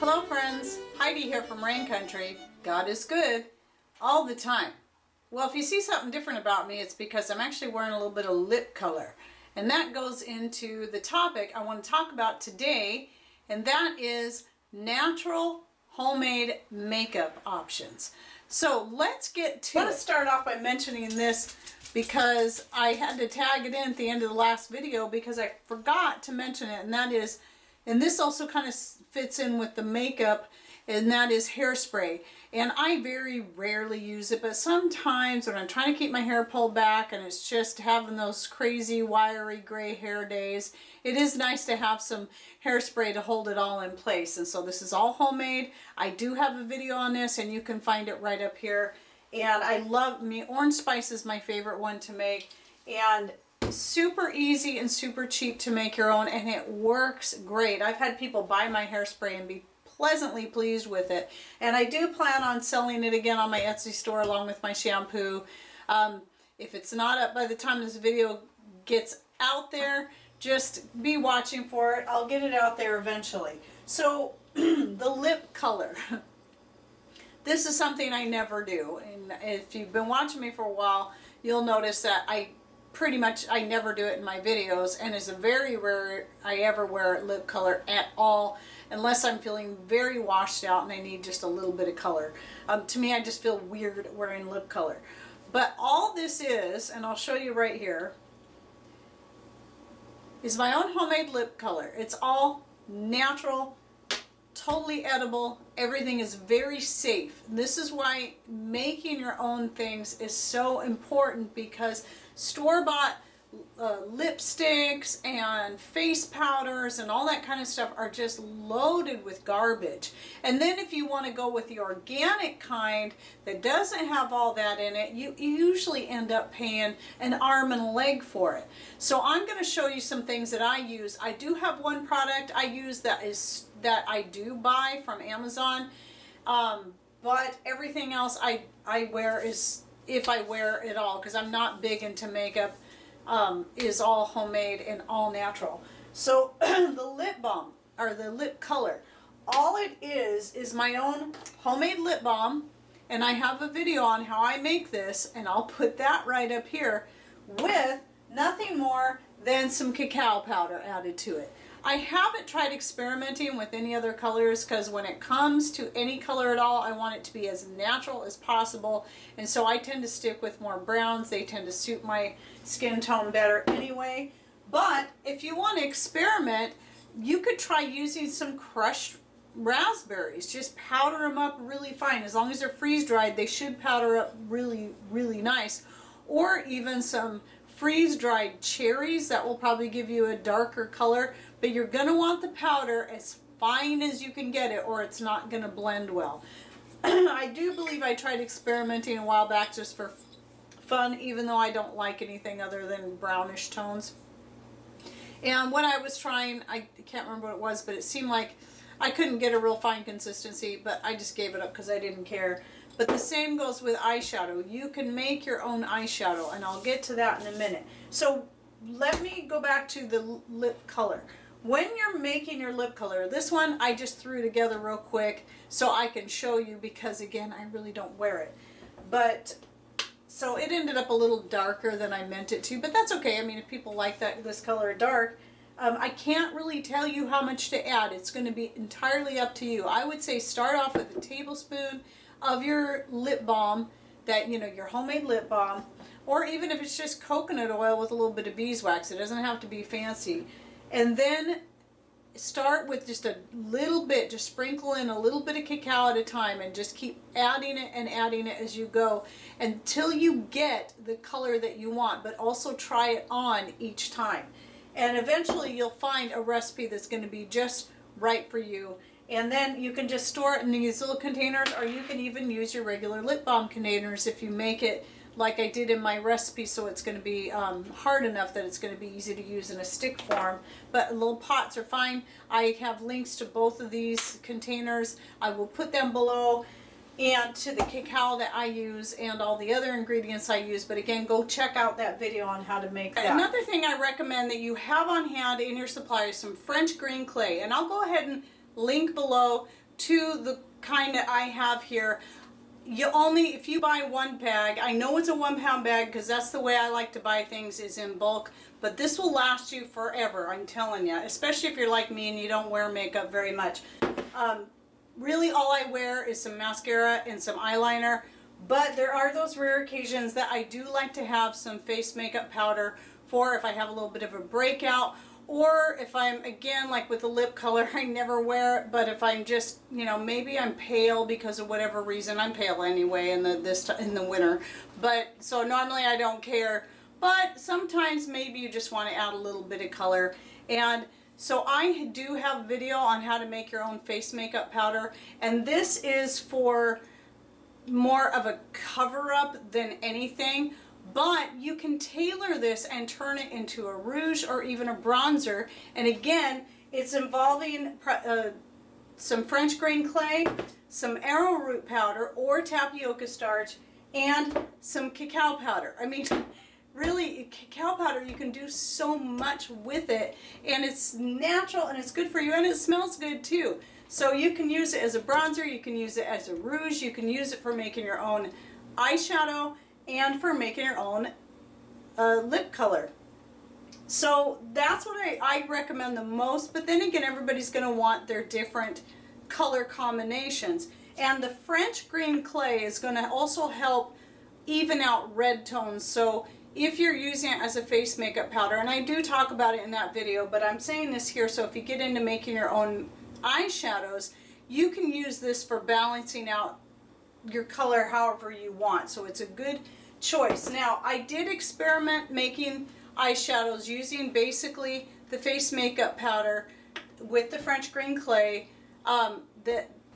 Hello friends, Heidi here from Rain Country. God is good all the time. Well, if you see something different about me, it's because I'm actually wearing a little bit of lip color. And that goes into the topic I want to talk about today, and that is natural homemade makeup options. So let's get to it. I want to start off by mentioning this because I had to tag it in at the end of the last video because I forgot to mention it, and that is, and this also kind of fits in with the makeup, and that is hairspray. And I very rarely use it, but sometimes when I'm trying to keep my hair pulled back and it's just having those crazy wiry gray hair days, it is nice to have some hairspray to hold it all in place. And so this is all homemade. I do have a video on this and you can find it right up here. And I love me, orange spice is my favorite one to make, and super easy and super cheap to make your own, and it works great. I've had people buy my hairspray and be pleasantly pleased with it, and I do plan on selling it again on my Etsy store along with my shampoo. If it's not up by the time this video gets out there, just be watching for it. I'll get it out there eventually. So the lip color. This is something I never do, and if you've been watching me for a while, you'll notice that I never do it in my videos, and it's a very rare I ever wear lip color at all, unless I'm feeling very washed out and I need just a little bit of color. To me, I just feel weird wearing lip color. But all this is, and I'll show you right here, is my own homemade lip color. It's all natural, totally edible. Everything is very safe. This is why making your own things is so important, because store-bought lipsticks and face powders and all that kind of stuff are just loaded with garbage. And then if you want to go with the organic kind that doesn't have all that in it, you usually end up paying an arm and a leg for it. So I'm going to show you some things that I use. I do have one product I use that I do buy from Amazon, but everything else I wear is, if I wear it all, because I'm not big into makeup, is all homemade and all natural. So the lip balm, or the lip color, all it is my own homemade lip balm, and I have a video on how I make this, and I'll put that right up here, with nothing more than some cacao powder added to it. I haven't tried experimenting with any other colors, because when it comes to any color at all, I want it to be as natural as possible, and so I tend to stick with more browns. They tend to suit my skin tone better anyway. But if you want to experiment, you could try using some crushed raspberries. Just powder them up really fine. As long as they're freeze dried, they should powder up really, really nice. Or even some freeze-dried cherries. That will probably give you a darker color, but you're going to want the powder as fine as you can get it, or it's not going to blend well. I do believe I tried experimenting a while back just for fun, even though I don't like anything other than brownish tones. And when I was trying, I can't remember what it was, but it seemed like I couldn't get a real fine consistency, but I just gave it up because I didn't care. But the same goes with eyeshadow. You can make your own eyeshadow, and I'll get to that in a minute. So let me go back to the lip color. When you're making your lip color, this one I just threw together real quick so I can show you, because again, I really don't wear it. But so it ended up a little darker than I meant it to, but that's okay. I mean, if people like this color dark, I can't really tell you how much to add. It's going to be entirely up to you. I would say start off with a tablespoon of your lip balm, that, you know, your homemade lip balm, or even if it's just coconut oil with a little bit of beeswax. It doesn't have to be fancy. And then start with just a little bit, just sprinkle in a little bit of cacao at a time, and just keep adding it and adding it as you go until you get the color that you want, but also try it on each time. And eventually you'll find a recipe that's going to be just right for you. And then you can just store it in these little containers, or you can even use your regular lip balm containers if you make it like I did in my recipe, so it's going to be hard enough that it's going to be easy to use in a stick form. But little pots are fine. I have links to both of these containers. I will put them below, and to the cacao that I use and all the other ingredients I use. But again, go check out that video on how to make that. Another thing I recommend that you have on hand in your supply is some French green clay, and I'll go ahead and link below to the kind that I have here, you only, if you buy one bag, I know it's a 1 pound bag because that's the way I like to buy things, is in bulk, but this will last you forever, I'm telling you, especially if you're like me and you don't wear makeup very much. Really all I wear is some mascara and some eyeliner, but there are those rare occasions that I do like to have some face makeup powder for if I have a little bit of a breakout, or if I'm, again, like with the lip color, I never wear it, but if I'm just, you know, maybe I'm pale because of whatever reason. I'm pale anyway in the winter, but so normally I don't care, but sometimes maybe you just want to add a little bit of color. And so I do have a video on how to make your own face makeup powder, and this is for more of a cover-up than anything. But you can tailor this and turn it into a rouge or even a bronzer. And again, it's involving some French green clay, some arrowroot powder or tapioca starch, and some cacao powder. I mean, really, cacao powder, you can do so much with it, and it's natural and it's good for you, and it smells good too. So you can use it as a bronzer, you can use it as a rouge, you can use it for making your own eyeshadow, and for making your own lip color. So that's what I recommend the most, but then again, everybody's going to want their different color combinations. And the French green clay is going to also help even out red tones. So if you're using it as a face makeup powder, and I do talk about it in that video, but I'm saying this here, so if you get into making your own eyeshadows, you can use this for balancing out your color however you want. So it's a good choice. Now, I did experiment making eyeshadows using basically the face makeup powder with the French green clay.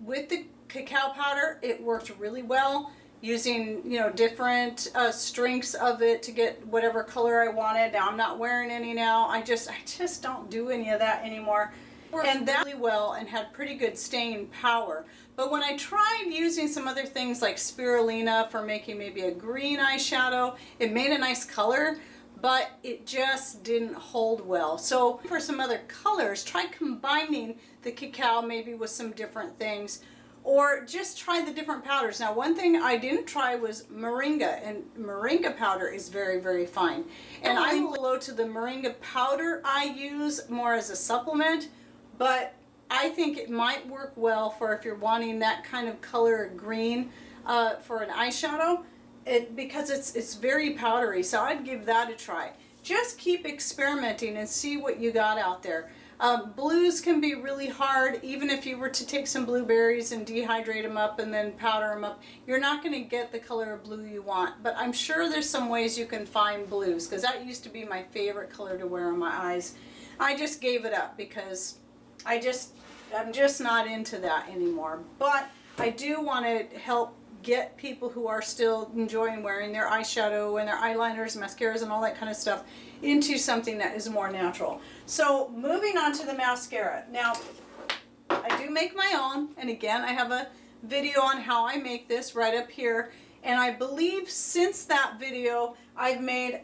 With the cacao powder, it worked really well, using, you know, different strengths of it to get whatever color I wanted. Now I'm not wearing any now. I just don't do any of that anymore. And that really well and had pretty good staying power. But when I tried using some other things like spirulina for making maybe a green eyeshadow, it made a nice color, but it just didn't hold well. So for some other colors, try combining the cacao maybe with some different things, or just try the different powders. Now, one thing I didn't try was Moringa, and Moringa powder is very, very fine. And I will go to the Moringa powder I use more as a supplement, but I think it might work well for if you're wanting that kind of color green for an eyeshadow, because it's very powdery, so I'd give that a try. Just keep experimenting and see what you got out there. Blues can be really hard. Even if you were to take some blueberries and dehydrate them up and then powder them up, you're not going to get the color of blue you want. But I'm sure there's some ways you can find blues, because that used to be my favorite color to wear on my eyes. I just gave it up because I'm just not into that anymore. But I do want to help get people who are still enjoying wearing their eyeshadow and their eyeliners, mascaras, and all that kind of stuff into something that is more natural. So moving on to the mascara. Now, I do make my own, and again, I have a video on how I make this right up here. And I believe since that video, I've made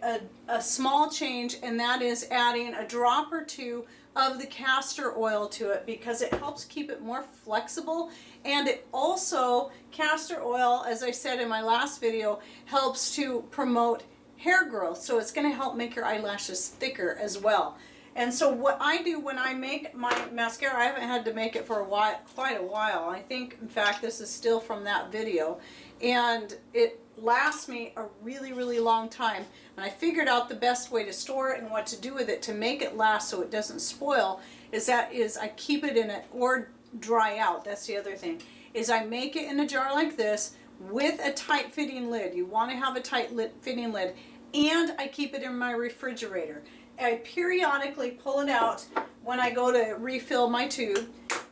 a small change, and that is adding a drop or two of the castor oil to it, because it helps keep it more flexible. And it also, castor oil, as I said in my last video, helps to promote hair growth. So it's going to help make your eyelashes thicker as well. And so what I do when I make my mascara, I haven't had to make it for a while, quite a while. I think, in fact, this is still from that video. And it lasts me a really, really long time. And I figured out the best way to store it and what to do with it to make it last so it doesn't spoil is I keep it in it, or dry out. That's the other thing, is I make it in a jar like this with a tight fitting lid. You want to have a tight fitting lid. And I keep it in my refrigerator. I periodically pull it out when I go to refill my tube,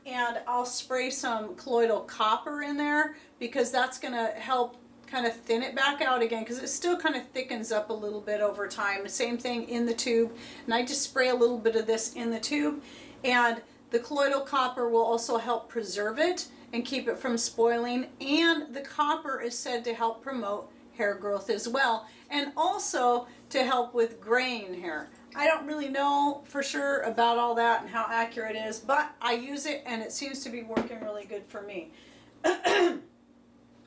and I'll spray some colloidal copper in there, because that's going to help kind of thin it back out again, because it still kind of thickens up a little bit over time. Same thing in the tube, and I just spray a little bit of this in the tube, and the colloidal copper will also help preserve it and keep it from spoiling, and the copper is said to help promote hair growth as well, and also to help with graying hair. I don't really know for sure about all that and how accurate it is, but I use it and it seems to be working really good for me.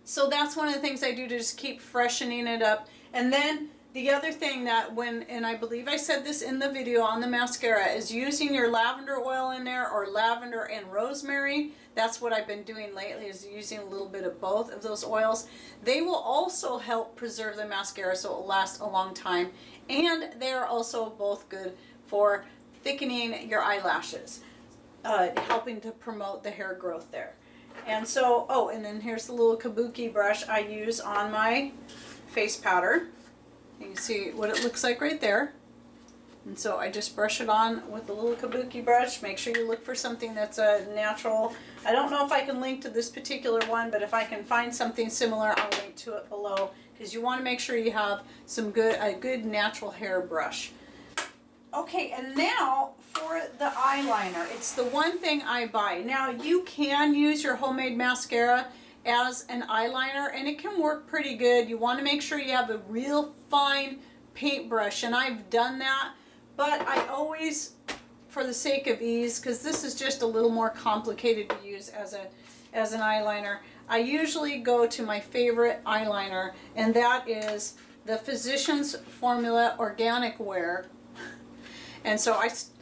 So that's one of the things I do to just keep freshening it up. And then the other thing that and I believe I said this in the video on the mascara, is using your lavender oil in there, or lavender and rosemary. That's what I've been doing lately, is using a little bit of both of those oils. They will also help preserve the mascara so it will last a long time. And they are also both good for thickening your eyelashes, helping to promote the hair growth there. And so, oh, and then here's the little kabuki brush I use on my face powder. You can see what it looks like right there. And so I just brush it on with the little kabuki brush. Make sure you look for something that's a natural. I don't know if I can link to this particular one, but if I can find something similar, I'll link to it below, because you want to make sure you have a good natural hair brush. Okay, and now for the eyeliner. It's the one thing I buy. Now you can use your homemade mascara as an eyeliner, and it can work pretty good. You want to make sure you have a real fine paintbrush, and I've done that, but I always, for the sake of ease, because this is just a little more complicated to use as an eyeliner, I usually go to my favorite eyeliner, and that is the Physicians Formula Organic Wear. And so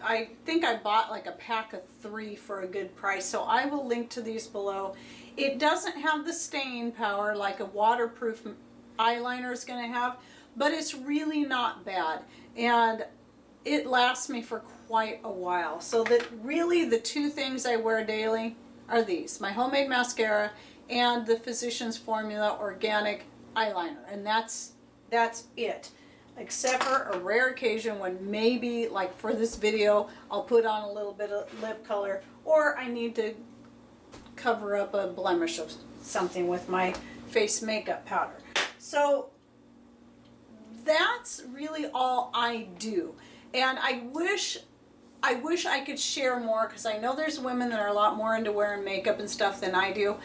I think I bought like a pack of 3 for a good price, so I will link to these below. It doesn't have the staying power like a waterproof eyeliner is going to have, but it's really not bad, and it lasts me for quite a while. So that really the 2 things I wear daily are these, my homemade mascara and the Physicians Formula Organic Eyeliner, and that's it. Except for a rare occasion when maybe, like for this video, I'll put on a little bit of lip color, or I need to cover up a blemish of something with my face makeup powder. So that's really all I do. And I wish I could share more, because I know there's women that are a lot more into wearing makeup and stuff than I do.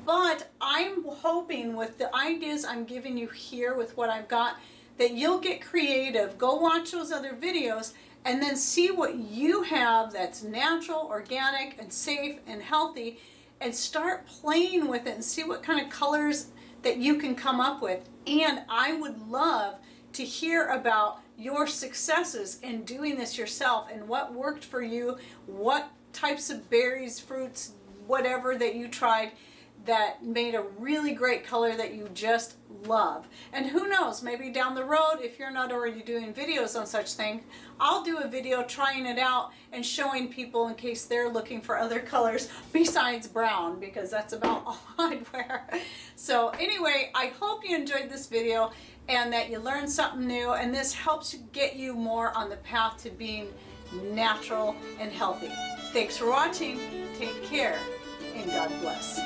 But I'm hoping with the ideas I'm giving you here, with what I've got, that you'll get creative. Go watch those other videos and then see what you have that's natural, organic, and safe and healthy, and start playing with it and see what kind of colors that you can come up with. And I would love to hear about your successes in doing this yourself, and what worked for you, what types of berries, fruits, whatever that you tried that made a really great color that you just love. And who knows, maybe down the road, if you're not already doing videos on such things, I'll do a video trying it out and showing people in case they're looking for other colors besides brown, because that's about all I'd wear. So anyway, I hope you enjoyed this video and that you learned something new, and this helps get you more on the path to being natural and healthy. Thanks for watching. Take care, and God bless.